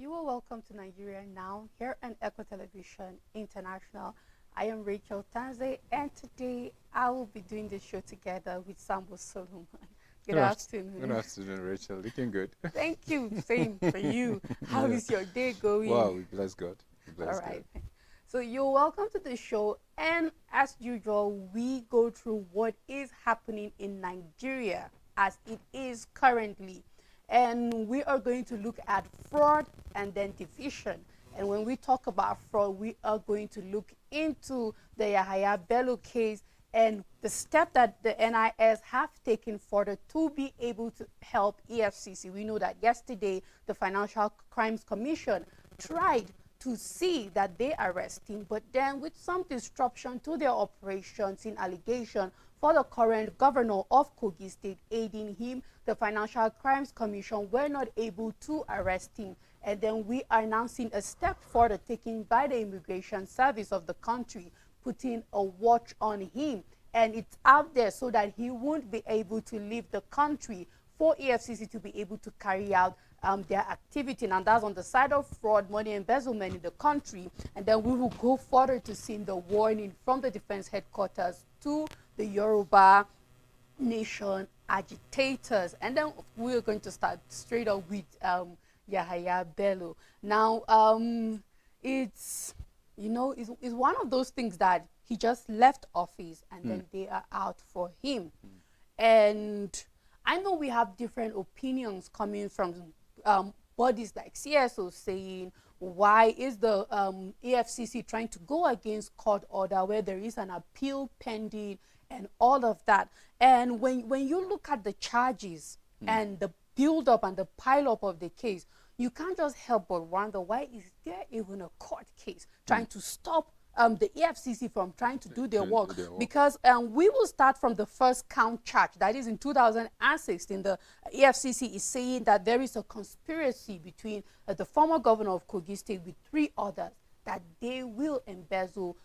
You are welcome to Nigeria Now here on Echo Television International. I am Rachel Tanze, and today I will be doing the show together with Sambo Solomon. Good Good afternoon. afternoon, Rachel. Looking good. Thank you. Same for you. How Yeah. is your day going? Wow, we bless God. We All bless God. right. So you're welcome to the show, and as usual, we go through what is happening in Nigeria as it is currently, and we are going to look at fraud and then division. And when we talk about fraud, we are going to look into the Yahaya Bello case and the step that the NIS have taken further to be able to help EFCC. We know that yesterday the Financial Crimes Commission tried to see that they arrest him, but then with some disruption to their operations in allegation for the current governor of Kogi State aiding him, the Financial Crimes Commission were not able to arrest him. And then we are now seeing a step further taken by the Immigration Service of the country, putting a watch on him. And it's out there so that he won't be able to leave the country for EFCC to be able to carry out their activity. And that's on the side of fraud, money embezzlement in the country. And then we will go further to see the warning from the defense headquarters to the Yoruba nation agitators. And then we're going to start straight up with Yahaya Bello. Now, it's, it's one of those things that he just left office and then they are out for him. And I know we have different opinions coming from bodies like CSO saying, why is the EFCC trying to go against court order where there is an appeal pending and all of that? And when you look at the charges and the build up and the pile up of the case, you can't just help but wonder, why is there even a court case trying to stop the EFCC from trying to do their work? Because we will start from the first count charge, that is in 2016. The EFCC is saying that there is a conspiracy between the former governor of Kogi State with 3 others, that they will embezzle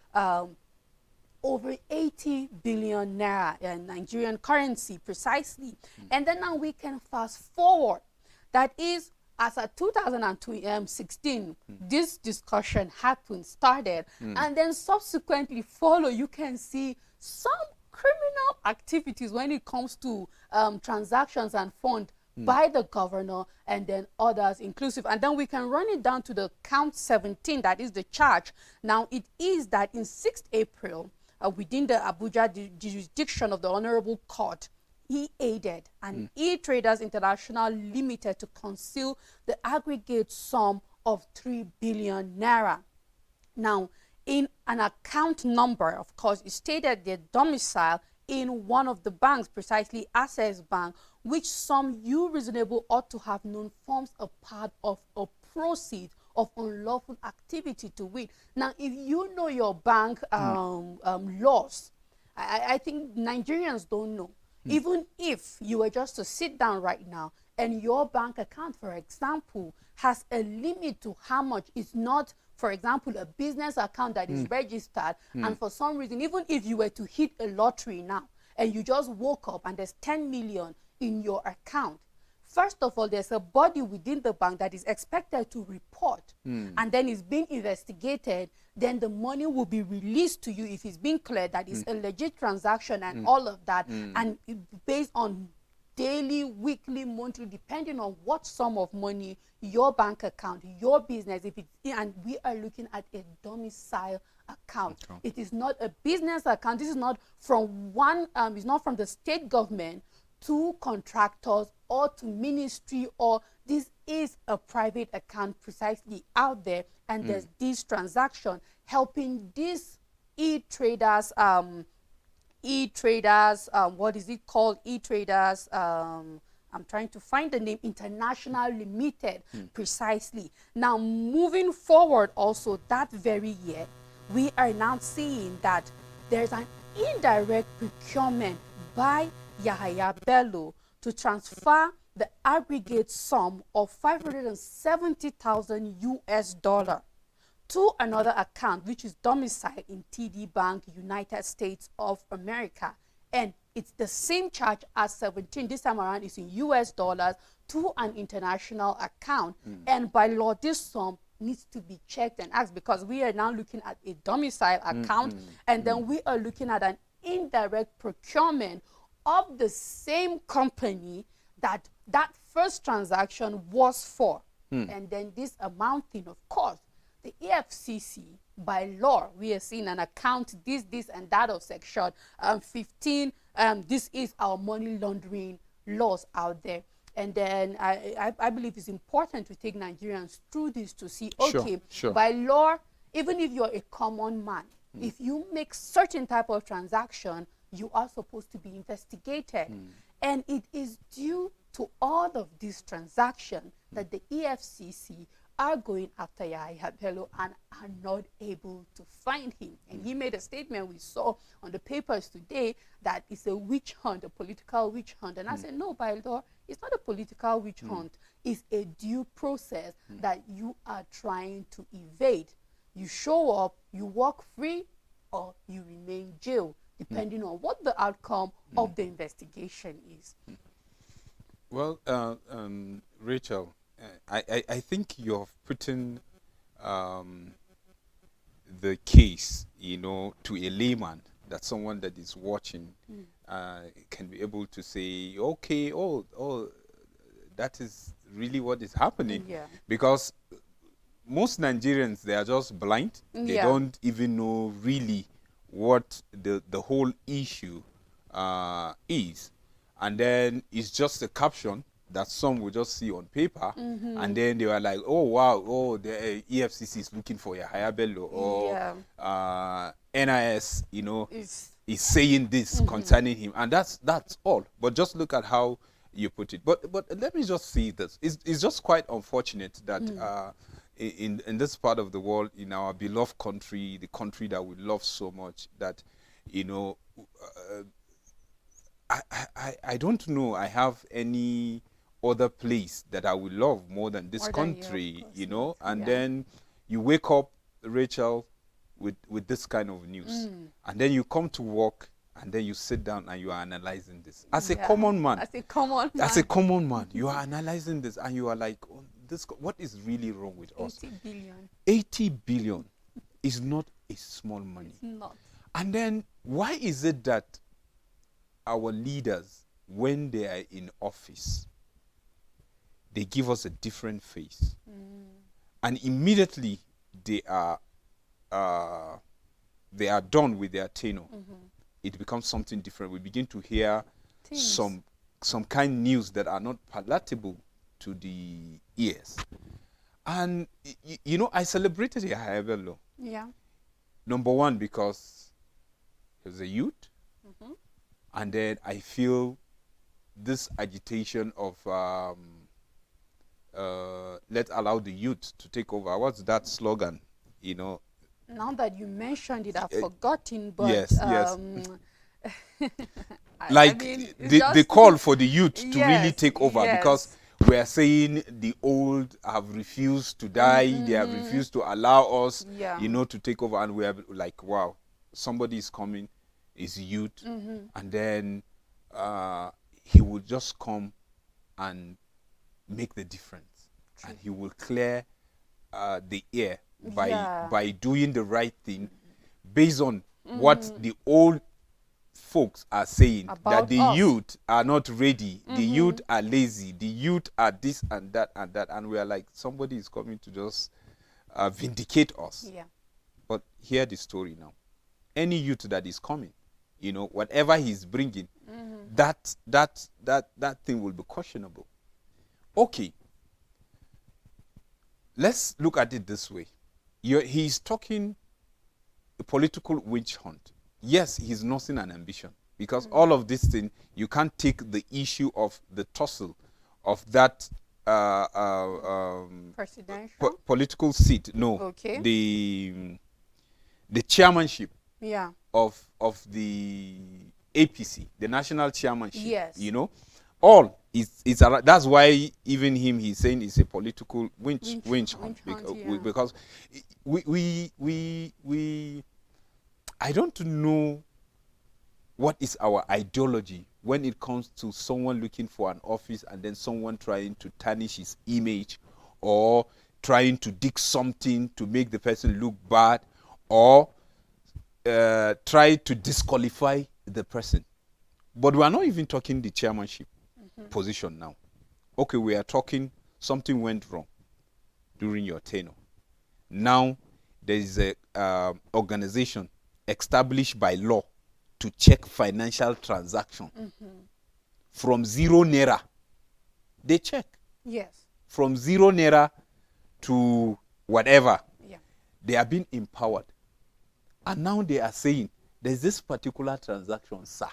over 80 billion naira in Nigerian currency precisely. And then now we can fast forward. That is, as of 2016, this discussion started, and then subsequently follow, you can see some criminal activities when it comes to transactions and funds by the governor and then others inclusive. And then we can run it down to the count 17, that is the charge. Now, it is that in 6th April, within the Abuja jurisdiction of the Honorable Court, he aided an E-Traders International Limited to conceal the aggregate sum of 3 billion naira. Now, in an account number, of course, it stated their domicile in one of the banks, precisely Access Bank, which some you reasonable ought to have known forms a part of a proceed of unlawful activity to win. Now, if you know your bank laws, I think Nigerians don't know. Even if you were just to sit down right now and your bank account, for example, has a limit to how much, it's not, for example, a business account that is registered, and for some reason, even if you were to hit a lottery now and you just woke up and there's 10 million in your account, first of all, there's a body within the bank that is expected to report, and then it's being investigated. Then the money will be released to you if it's being cleared that it's a legit transaction and all of that. And based on daily, weekly, monthly, depending on what sum of money your bank account, your business, if it's, and we are looking at a domicile account. It is not a business account. This is not from one, it's not from the state government to contractors or to ministry, or this is a private account precisely out there, and there's this transaction helping these e-traders, what is it called, e-traders, I'm trying to find the name, International Limited, precisely. Now, moving forward also that very year, we are now seeing that there's an indirect procurement by Yahaya Bello to transfer the aggregate sum of 570,000 US dollar to another account which is domiciled in TD Bank, United States of America. And it's the same charge as 17. This time around is in US dollars to an international account. And by law, this sum needs to be checked and asked, because we are now looking at a domicile account, and then we are looking at an indirect procurement of the same company that first transaction was for. And then this amounting, of course, the EFCC, by law, we are seeing an account, this, and that of section 15. This is our money laundering laws out there. And then I believe it's important to take Nigerians through this to see, okay, Sure. by law, even if you're a common man, if you make certain type of transaction, you are supposed to be investigated. And it is due to all of these transactions that the EFCC are going after Yahaya Bello and are not able to find him. And he made a statement we saw on the papers today that it's a witch hunt, a political witch hunt. And I said, no, by law, it's not a political witch hunt. It's a due process that you are trying to evade. You show up, you walk free, or you remain jail, depending on what the outcome of the investigation is. Well, Rachel, I think you're putting the case, to a layman, that someone that is watching can be able to say, okay, that is really what is happening. Yeah. Because most Nigerians, they are just blind. They don't even know really what the whole issue is. And then it's just a caption that some will just see on paper, and then they were like, oh, wow, the EFCC is looking for Yahaya Bello, or NIS, is saying this concerning him, and that's all. But just look at how you put it. But let me just see this. It's just quite unfortunate that in this part of the world, in our beloved country, the country that we love so much, that I don't know I have any other place that I would love more than this country, and then you wake up, Rachel, with this kind of news, and then you come to work, and then you sit down and you are analyzing this as a common man. As a common man, you are analyzing this, and you are like, what is really wrong with us? 80 billion. 80 billion is not a small money. It's not. And then why is it that our leaders, when they are in office, they give us a different face, and immediately they are done with their tenure, it becomes something different. We begin to hear some kind news that are not palatable to the ears. And I celebrated Yahaya Bello. Yeah. Number one, because he was a youth, and then I feel this agitation of let's allow the youth to take over. What's that slogan? Now that you mentioned it, I've forgotten, but yes. Like the call for the youth to really take over, yes. because we are saying the old have refused to die, they have refused to allow us, to take over, and we are like, wow, somebody is coming, is youth, and then he will just come and make the difference. True. And he will clear the air by doing the right thing, based on what the old folks are saying, about that the us. Youth are not ready, the youth are lazy, the youth are this and that, and we are like, somebody is coming to just vindicate us. Yeah. But hear the story now. Any youth that is coming, whatever he's bringing, that thing will be questionable. Okay, let's look at it this way. He's talking a political witch hunt. Yes, he's nursing an ambition, because all of this thing, you can't take the issue of the tussle of that presidential political seat. No, okay. The chairmanship of the APC, the national chairmanship. Yes. All is that's why even he's saying it's a political winch hunt, because we I don't know what is our ideology when it comes to someone looking for an office and then someone trying to tarnish his image or trying to dig something to make the person look bad or try to disqualify the person. But we are not even talking the chairmanship position now. Okay, we are talking something went wrong during your tenure. Now there is a organization established by law to check financial transaction. From 0 naira, they check. Yes. From 0 naira to whatever, Yeah. they are being empowered. And now they are saying, there's this particular transaction, sir,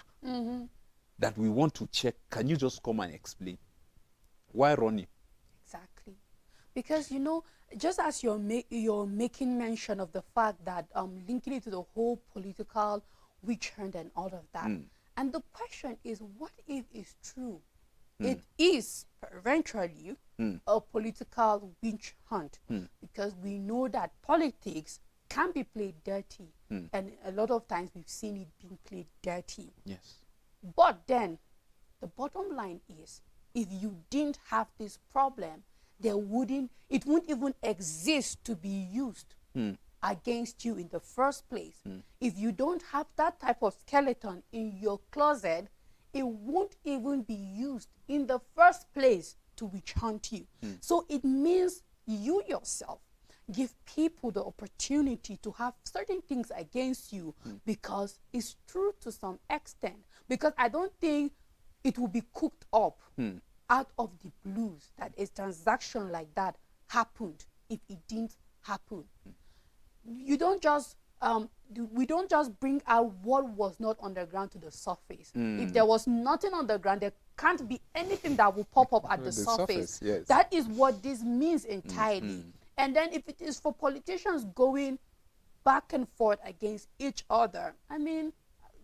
that we want to check. Can you just come and explain? Why running? Exactly. Because, you know, just as you're making mention of the fact that linking it to the whole political witch hunt and all of that. And the question is, what if it's true? It is eventually a political witch hunt because we know that politics can be played dirty. And a lot of times we've seen it being played dirty. Yes. But then the bottom line is, if you didn't have this problem, it wouldn't even exist to be used against you in the first place. If you don't have that type of skeleton in your closet, it won't even be used in the first place to witch hunt you. So it means you yourself give people the opportunity to have certain things against you because it's true to some extent. Because I don't think it will be cooked up out of the blues that a transaction like that happened if it didn't happen. You don't just we don't just bring out what was not on the ground to the surface. If there was nothing on the ground, there can't be anything that will pop up at the surface. Yes. That is what this means entirely. And then if it is for politicians going back and forth against each other, I mean,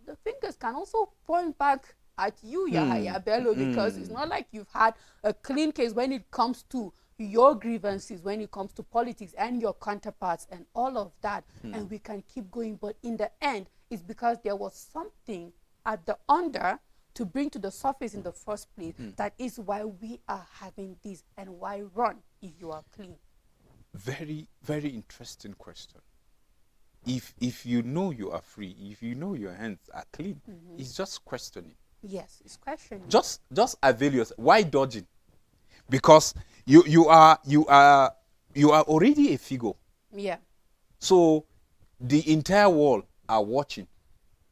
the fingers can also point back at you, Yahaya Bello, because it's not like you've had a clean case when it comes to your grievances, when it comes to politics and your counterparts and all of that. And we can keep going. But in the end, it's because there was something at the under to bring to the surface in the first place. That is why we are having this, and why run if you are clean. Very, very interesting question. If you know you are free, if you know your hands are clean, it's just questioning. Yes, it's questioning. Just avail yourself. Why dodging? Because you are already a figure. Yeah. So the entire world are watching.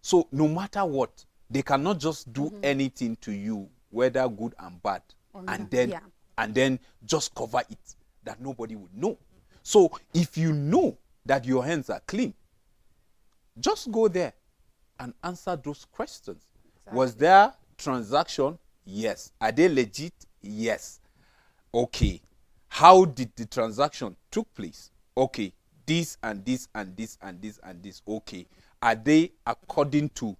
So no matter what, they cannot just do anything to you, whether good and bad, and then just cover it that nobody would know. So if you know that your hands are clean, just go there and answer those questions. Exactly. Was there transaction? Yes. Are they legit? Yes. Okay. How did the transaction took place? Okay. This and this and this and this and this. Okay. Are they according to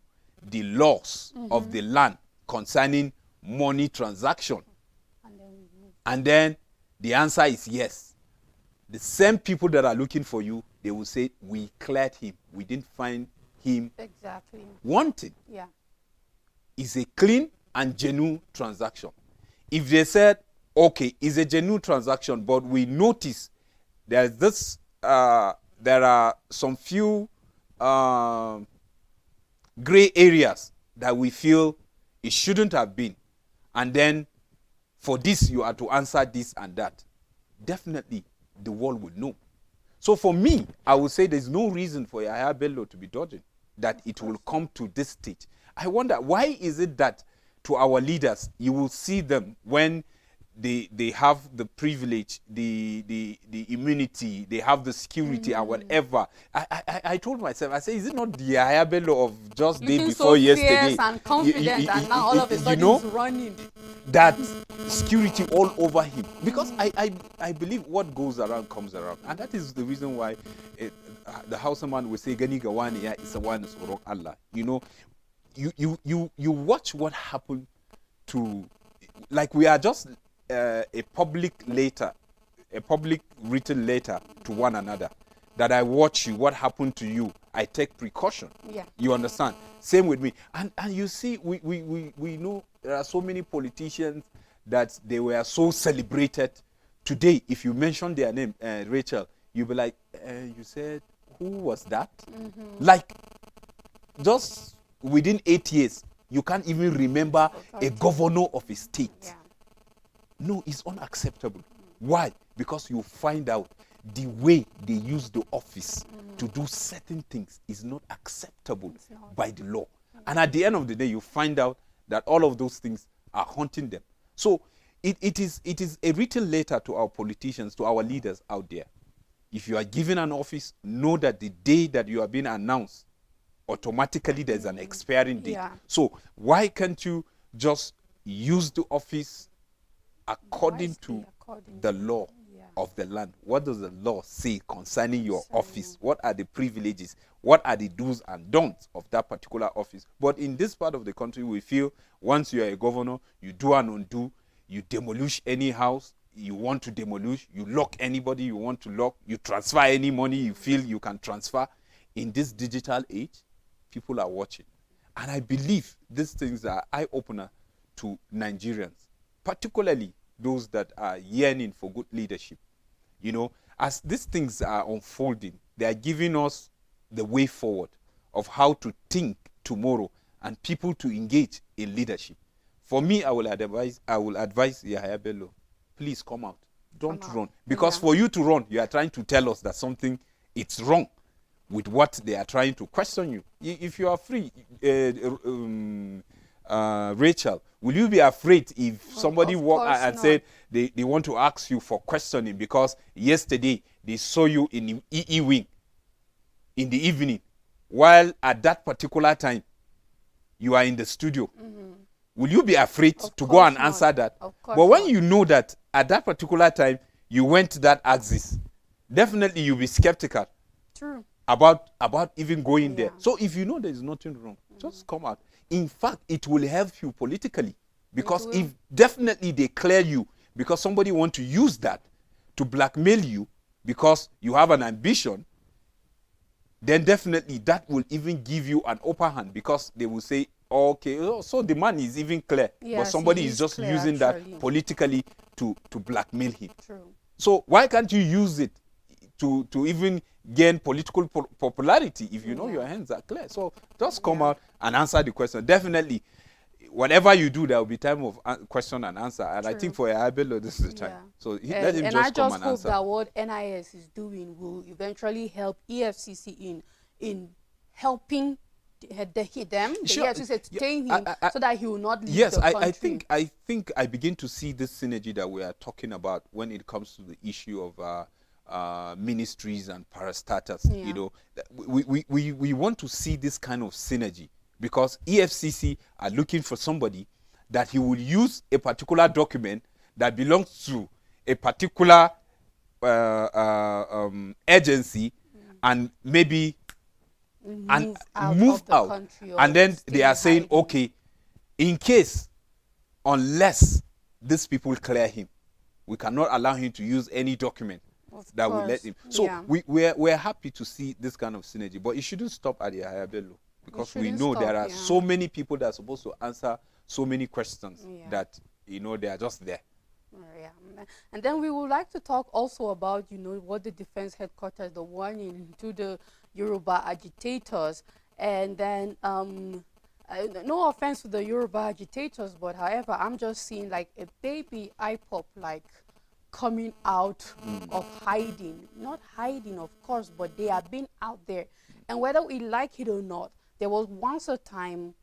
the laws of the land concerning money transaction? And then the answer is yes. The same people that are looking for you, they will say, we cleared him. We didn't find him wanting. Yeah. It's a clean and genuine transaction. If they said, okay, it's a genuine transaction, but we notice there's this, there are some few gray areas that we feel it shouldn't have been. And then for this, you are to answer this and that. Definitely, the world would know. So for me, I would say there's no reason for Yahaya Bello to be dodging, that it will come to this stage. I wonder, why is it that to our leaders, you will see them when they have the privilege, the immunity, they have the security and whatever. I told myself, I say, is it not the Yahaya Bello of just day before so yesterday? And confident, and now all of a sudden he's running. That security all over him. Because I believe what goes around comes around. And that is the reason why the Hausaman will say, Gani Gawani ya Isawan Surok Allah. You know, you watch what happened to, like we are just a public written letter to one another, that I watch you, what happened to you, I take precaution. Yeah. You understand? Same with me. And you see, we know there are so many politicians that they were so celebrated. Today, if you mention their name, Rachel, you'll be like, you said, who was that? Like, just within 8 years, you can't even remember a governor of a state. Yeah. No, it's unacceptable. Why? Because you find out the way they use the office to do certain things is not acceptable by the law. And at the end of the day, you find out that all of those things are haunting them. So it is a written letter to our politicians, to our leaders out there. If you are given an office, know that the day that you are being announced, automatically there's an expiring date. Yeah. So why can't you just use the office according to the law of the land? What does the law say concerning your office? What are the privileges? What are the do's and don'ts of that particular office? But in this part of the country, we feel once you are a governor, you do and undo, you demolish any house you want to demolish, you lock anybody you want to lock, you transfer any money you feel you can transfer. In this digital age, people are watching. And I believe these things are eye-opener to Nigerians, particularly those that are yearning for good leadership. You know, as these things are unfolding, they are giving us the way forward of how to think tomorrow and people to engage in leadership. For me, I will advise Yahaya Bello, please come out. Don't run. Because for you to run, you are trying to tell us that something is wrong with what they are trying to question you. If you are free, Rachel, will you be afraid if somebody walked and said they want to ask you for questioning because yesterday they saw you in the EE wing in the evening, while at that particular time you are in the studio? Will you be afraid to go and answer that? But when you know that at that particular time you went to that axis, definitely you'll be skeptical. True. About even going there. So if you know there is nothing wrong, just come out. In fact, it will help you politically, because if definitely they clear you because somebody want to use that to blackmail you because you have an ambition, then definitely that will even give you an upper hand, because they will say, okay, so the man is even clear, but somebody is just using that politically to blackmail him. True. So why can't you use it to even gain political popularity if you know your hands are clear? So just come out and answer the question. Definitely, whatever you do, there will be time of question and answer. And I think for Abelo, this is the time. So let him just come and answer. And I just hope that what NIS is doing will eventually help EFCC in helping them, sustain him, so that he will not leave the country. I think I begin to see this synergy that we are talking about when it comes to the issue of ministries and parastatals. You know, we want to see this kind of synergy, because EFCC are looking for somebody that he will use a particular document that belongs to a particular agency and maybe move out. And then they are saying, okay, in case, unless these people clear him, we cannot allow him to use any document that will let him. So we're happy to see this kind of synergy, but it shouldn't stop at the Yahaya Bello, because we know there are so many people that are supposed to answer so many questions that, you know, they are just there. And then we would like to talk also about, you know, what the defense headquarters, the warning to the Yoruba agitators. And then no offense to the Yoruba agitators, but however, I'm just seeing like a baby IPOP like coming out of hiding. Not hiding, of course, but they have been out there. And whether we like it or not, there was once a time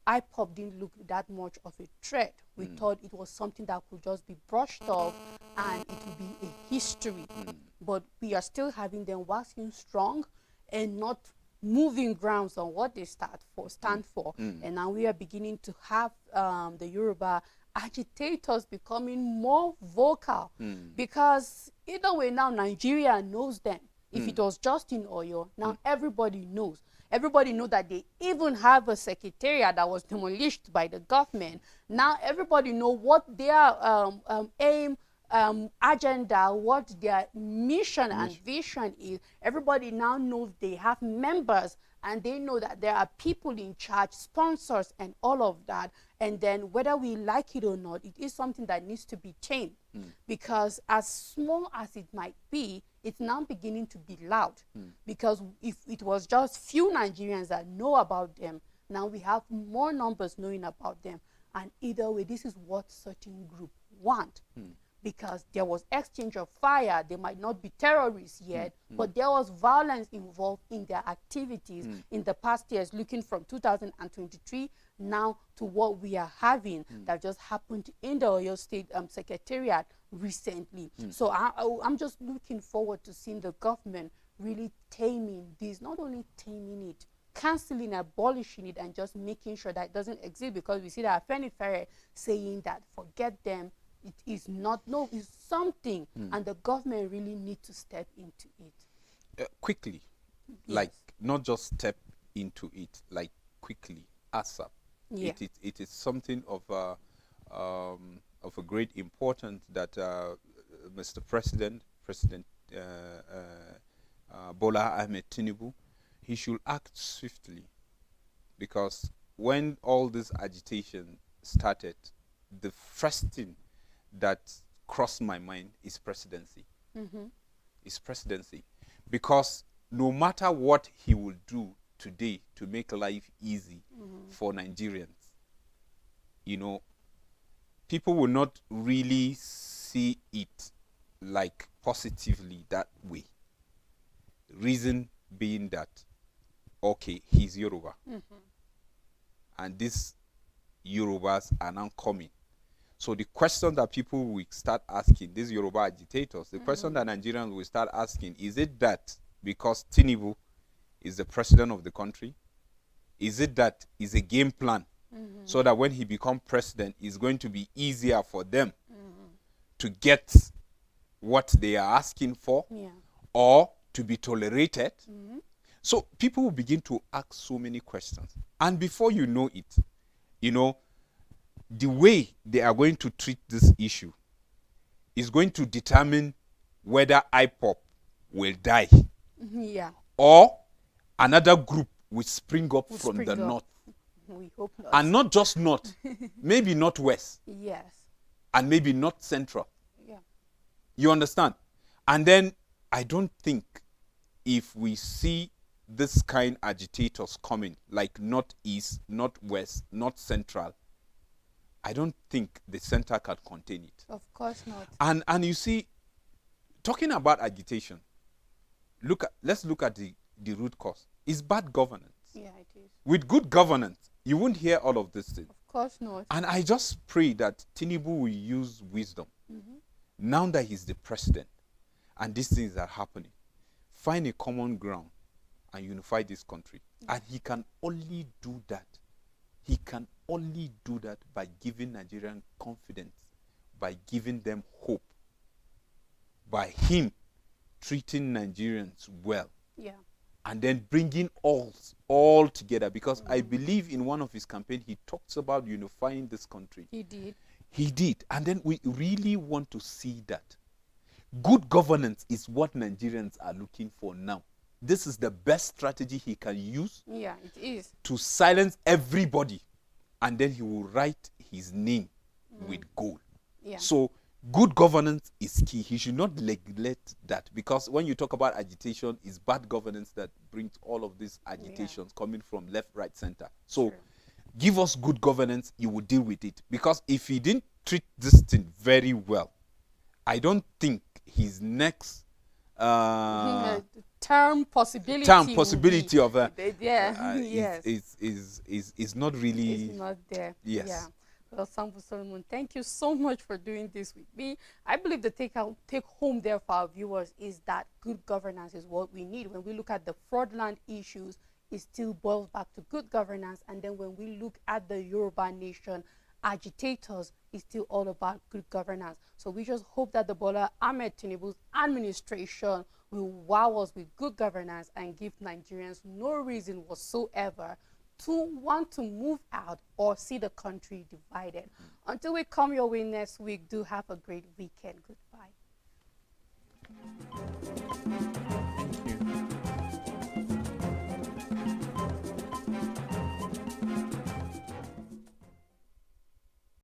IPOP didn't look that much of a threat. We thought it was something that could just be brushed off and it would be a history. But we are still having them waxing strong and not moving grounds on what they stand for. And now we are beginning to have the Yoruba agitators becoming more vocal, because either way now Nigeria knows them. If it was just in Oyo, now everybody knows. Everybody knows that they even have a secretariat that was demolished by the government. Now everybody knows what their aim agenda, what their mission and vision is. Everybody now knows they have members, and they know that there are people in charge, sponsors, and all of that. And then whether we like it or not, it is something that needs to be changed. Because as small as it might be, it's now beginning to be loud. Because if it was just few Nigerians that know about them, now we have more numbers knowing about them. And either way, this is what certain group want. Because there was exchange of fire. They might not be terrorists yet, but there was violence involved in their activities in the past years, looking from 2023 now to what we are having that just happened in the Oyo State Secretariat recently. So I'm just looking forward to seeing the government really taming this, not only taming it, canceling, abolishing it, and just making sure that it doesn't exist, because we see that Afeni Ferre saying that forget them, it is not, no, it's something, and the government really need to step into it. Quickly, like not just step into it, like quickly, ASAP. Yeah. It is something of a great importance that Mr. President Bola Ahmed Tinubu, he should act swiftly, because when all this agitation started, the first thing that crossed my mind is presidency. Is presidency, because no matter what he will do today to make life easy for Nigerians, you know, people will not really see it like positively that way. Reason being that, okay, he's Yoruba, and these Yorubas are now coming. So the question that people will start asking, these Yoruba agitators, the question that Nigerians will start asking, is it that because Tinubu is the president of the country? Is it that it's a game plan so that when he becomes president, it's going to be easier for them to get what they are asking for, or to be tolerated? So people will begin to ask so many questions. And before you know it, you know, the way they are going to treat this issue is going to determine whether IPOP will die, or another group will spring up from the north. We hope not. And not just north, maybe northwest. Yes. And maybe north central. Yeah. You understand? And then I don't think if we see this kind agitators coming, like northeast, northwest, north central, I don't think the center can contain it. Of course not. And you see, talking about agitation, let's look at the root cause. It's bad governance. Yeah, it is. With good governance, you won't hear all of these things. Of course not. And I just pray that Tinubu will use wisdom, now that he's the president and these things are happening, find a common ground and unify this country. And he can only do that. He can only do that by giving Nigerian confidence, by giving them hope, by him treating Nigerians well. Yeah. And then bringing all together, because I believe in one of his campaigns he talks about unifying this country. He did. He did. And then we really want to see that. Good governance is what Nigerians are looking for now. This is the best strategy he can use. Yeah, it is. To silence everybody, and then he will write his name with gold. Yeah. So good governance is key. He should not neglect that, because when you talk about agitation, it's bad governance that brings all of these agitations coming from left, right, center. So give us good governance, you will deal with it. Because if he didn't treat this thing very well, I don't think his next term possibility of is not really, it's not there. Yes. Yeah. Well, Sambu Solomon, thank you so much for doing this with me. I believe the take home there for our viewers is that good governance is what we need. When we look at the fraudulent issues, it still boils back to good governance. And then when we look at the Yoruba nation agitators, it's still all about good governance. So we just hope that the Bola Ahmed Tinubu's administration will wow us with good governance and give Nigerians no reason whatsoever to want to move out or see the country divided. Until we come your way next week, do have a great weekend. Goodbye. Thank you.